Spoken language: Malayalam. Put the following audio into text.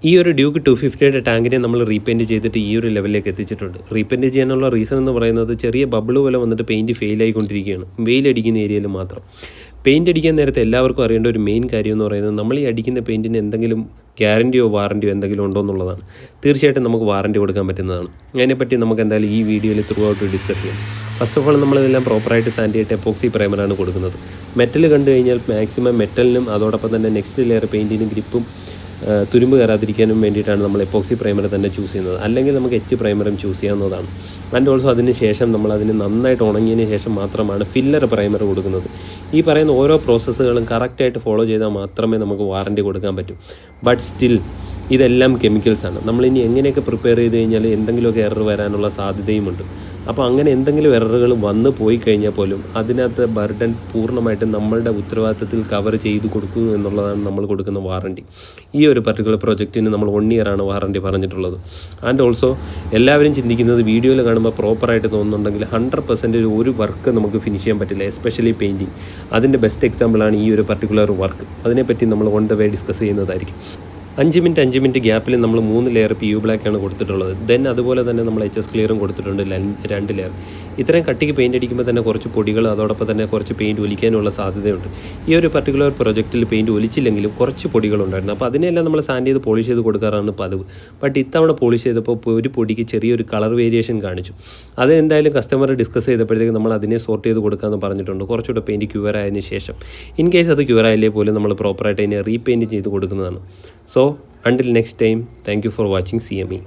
ഈ ഒരു ഡ്യൂക്ക് 250യുടെ ടാങ്കിനെ നമ്മൾ റീപെയിൻറ്റ് ചെയ്തിട്ട് ഈ ഒരു ലെവലിലേക്ക് എത്തിച്ചിട്ടുണ്ട്. റീപെയിൻറ്റ് ചെയ്യാനുള്ള റീസൺ എന്ന് പറയുന്നത് ചെറിയ ബബിൾ പോലെ വന്നിട്ട് പെയിൻറ്റ് ഫെയിൽ ആയിക്കൊണ്ടിരിക്കുകയാണ്, വെയിലടിക്കുന്ന ഏരിയയിൽ മാത്രം. പെയിൻറ്റ് അടിക്കാൻ നേരത്തെ എല്ലാവർക്കും അറിയേണ്ട ഒരു മെയിൻ കാര്യം എന്ന് പറയുന്നത് നമ്മൾ ഈ അടിക്കുന്ന പെയിൻറ്റിന് എന്തെങ്കിലും ഗ്യാരൻറ്റിയോ വാറൻറ്റിയോ എന്തെങ്കിലും ഉണ്ടോ എന്നുള്ളതാണ്. തീർച്ചയായിട്ടും നമുക്ക് വാറൻറ്റി കൊടുക്കാൻ പറ്റുന്നതാണ്. അതിനെപ്പറ്റി നമുക്ക് എന്തായാലും ഈ വീഡിയോയിൽ ത്രൂ ഔട്ട് ഡിസ്കസ് ചെയ്യാം. ഫസ്റ്റ് ഓഫ് ഓൾ നമ്മളിതെല്ലാം പ്രോപ്പറായിട്ട് സാൻഡ് ചെയ്തിട്ട് എപ്പോക്സി പ്രൈമറാണ് കൊടുക്കുന്നത്. മെറ്റൽ കണ്ടു കഴിഞ്ഞാൽ മാക്സിമം മെറ്റലിനും അതോടൊപ്പം തന്നെ നെക്സ്റ്റ് ലെയർ പെയിൻറ്റിനും ഗ്രിപ്പും തുരുമ്പ് കയറാതിരിക്കാനും വേണ്ടിയിട്ടാണ് നമ്മൾ എപ്പോക്സി പ്രൈമർ തന്നെ ചൂസ് ചെയ്യുന്നത്. അല്ലെങ്കിൽ നമുക്ക് എച്ച് പ്രൈമറും ചൂസ് ചെയ്യാവുന്നതാണ്. ആൻഡ് ഓൾസോ അതിന് ശേഷം നമ്മൾ അതിന് നന്നായിട്ട് ഉണങ്ങിയതിന് ശേഷം മാത്രമാണ് ഫില്ലർ പ്രൈമർ കൊടുക്കുന്നത്. ഈ പറയുന്ന ഓരോ പ്രോസസ്സുകളും കറക്റ്റായിട്ട് ഫോളോ ചെയ്താൽ മാത്രമേ നമുക്ക് വാറൻറ്റി കൊടുക്കാൻ പറ്റൂ. ബട്ട് സ്റ്റിൽ ഇതെല്ലാം കെമിക്കൽസാണ്. നമ്മളിനി എങ്ങനെയൊക്കെ പ്രിപ്പയർ ചെയ്ത് കഴിഞ്ഞാൽ എന്തെങ്കിലുമൊക്കെ എറർ വരാനുള്ള സാധ്യതയുമുണ്ട്. അപ്പോൾ അങ്ങനെ എന്തെങ്കിലും എററുകൾ വന്നു പോയി കഴിഞ്ഞാൽ പോലും അതിനകത്ത് ബർഡൻ പൂർണ്ണമായിട്ടും നമ്മളുടെ ഉത്തരവാദിത്തത്തിൽ കവർ ചെയ്ത് കൊടുക്കുന്നു എന്നുള്ളതാണ് നമ്മൾ കൊടുക്കുന്ന വാറൻറ്റി. ഈ ഒരു പർട്ടിക്കുലർ പ്രൊജക്റ്റിന് നമ്മൾ 1 ഇയറാണ് വാറൻറ്റി പറഞ്ഞിട്ടുള്ളത്. ആൻഡ് ഓൾസോ എല്ലാവരും ചിന്തിക്കുന്നത് വീഡിയോയിൽ കാണുമ്പോൾ പ്രോപ്പറായിട്ട് തോന്നുന്നുണ്ടെങ്കിൽ 100% ഒരു വർക്ക് നമുക്ക് ഫിനിഷ് ചെയ്യാൻ പറ്റില്ല, എസ്പെഷ്യലി പെയിൻറ്റിങ്. അതിൻ്റെ ബെസ്റ്റ് എക്സാമ്പിളാണ് ഈ ഒരു പർട്ടിക്കുലർ വർക്ക്. അതിനെപ്പറ്റി നമ്മൾ ഓൺ ദ വേ ഡിസ്കസ് ചെയ്യുന്നതായിരിക്കും. 5 മിനിറ്റ് ഗ്യാപ്പിൽ നമ്മൾ 3 ലെയർ PU ബ്ലാക്കാണ് കൊടുത്തിട്ടുള്ളത്. ദെൻ അതുപോലെ തന്നെ നമ്മൾ HS ക്ലിയറും കൊടുത്തിട്ടുണ്ട് 2 ലെയർ. ഇത്രയും കട്ടിക്ക് പെയിൻറ്റ് അടിക്കുമ്പോൾ തന്നെ കുറച്ച് പൊടികൾ അതോടൊപ്പം തന്നെ കുറച്ച് പെയിൻറ്റ് ഒലിക്കാനുള്ള സാധ്യതയുണ്ട്. ഈ ഒരു പർട്ടിക്കുലർ പ്രൊജക്റ്റിൽ പെയിൻറ്റ് ഒലിച്ചില്ലെങ്കിലും കുറച്ച് പൊടികളുണ്ടായിരുന്നു. അപ്പോൾ അതിനെല്ലാം നമ്മൾ സാൻഡ് ചെയ്ത് പോളിഷ് ചെയ്ത് കൊടുക്കാറാണ് പതിവ്. ബട്ട് ഇത്തവണ പോളിഷ് ചെയ്തപ്പോൾ ഒരു പൊടിക്ക് ചെറിയൊരു കളർ വേരിയേഷൻ കാണിച്ചു. അതെന്തായാലും കസ്റ്റമർ ഡിസ്കസ് ചെയ്തപ്പോഴത്തേക്ക് നമ്മൾ അതിനെ സോർട്ട് ചെയ്ത് കൊടുക്കാമെന്ന് പറഞ്ഞിട്ടുണ്ട്, കുറച്ചുകൂടെ പെയിൻറ്റ് ക്യൂർ ആയതിന് ശേഷം. ഇൻ കേസ് അത് ക്യൂർ ആയില്ലേ പോലും നമ്മൾ പ്രോപ്പറായിട്ട് അതിനെ റീപെയിൻറ്റ് ചെയ്ത് കൊടുക്കുന്നതാണ്. So until next time, thank you for watching CME.